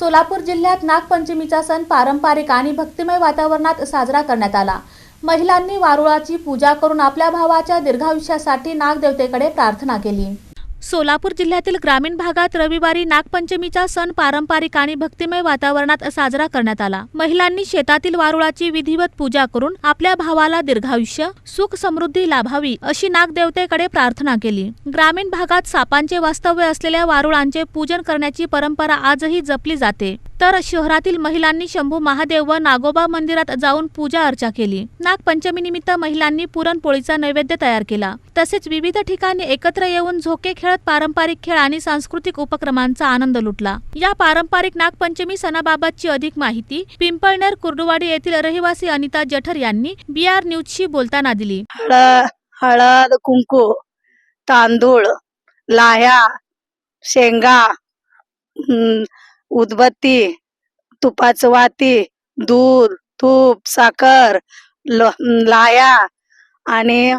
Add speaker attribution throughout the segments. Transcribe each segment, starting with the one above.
Speaker 1: सोलापूर जिल्ह्यात नागपंचमीचा सण पारंपरिक आणि भक्तिमय वातावरणात साजरा करण्यात आला। महिलांनी वारुळाची पूजा करून आपल्या भावाच्या दीर्घायुष्यासाठी नागदेवतेकडे प्रार्थना केली। सोलापूर जिल्ह्यातील ग्रामीण भागात रविवारी नागपंचमीचा सण पारंपरिक आणि भक्तिमय वातावरणात साजरा करण्यात आला। महिलांनी शेतातील वारुळाची विधिवत पूजा करून आपल्या भावाला दीर्घायुष्य, सुख समृद्धी लाभावी अशी नागदेवतेकडे प्रार्थना केली। ग्रामीण भागात सापांचे वास्तव्य असलेल्या वारुळांचे पूजन करण्याची परंपरा आजही जपली जाते, तर शहरातील महिलांनी शंभू महादेव व नागोबा मंदिरात जाऊन पूजा अर्चा केली। नागपंचमीनिमित्त महिलांनी पुरणपोळीचा नैवेद्य तयार केला, तसेच विविध ठिकाणी एकत्र येऊन झोके खेळत पारंपरिक खेळ आणि सांस्कृतिक उपक्रमांचा आनंद लुटला। या पारंपरिक नागपंचमी सणाबाबतची अधिक माहिती पिंपळनेर कुर्डुवाडी येथील रहिवासी अनिता जठर यांनी BR न्यूजशी बोलताना दिली।
Speaker 2: हळद, कुंकू, तांदूळ, लाह्या, शेंगा, उदबत्ती, तुपाचं वाती, दूध, तूप, साखर, लाह्या आणि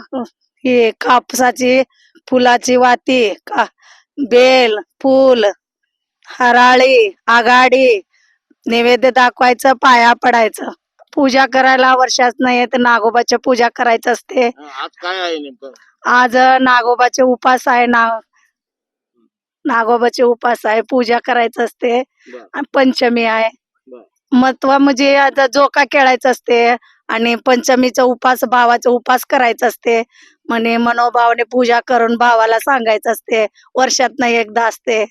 Speaker 2: हे कापसाची फुलाची वाती, बेल, फूल, हराळी, आघाडी, नैवेद्य दाखवायचं, पाया पडायचं, पूजा करायला वर्षात नाही तर नागोबाची पूजा करायचं असते।
Speaker 3: आज काय आहे नेमकं?
Speaker 2: आज नागोबाचे उपास आहे, नागोबाचे उपास आहे, पूजा करायचं असते आणि पंचमी आहे। महत्व म्हणजे आता झोका खेळायचा असते आणि पंचमीचा उपास, भावाचा उपास करायचा असते। म्हणे मनोभावने पूजा करून भावाला सांगायचं असते, वर्षात एकदा असते।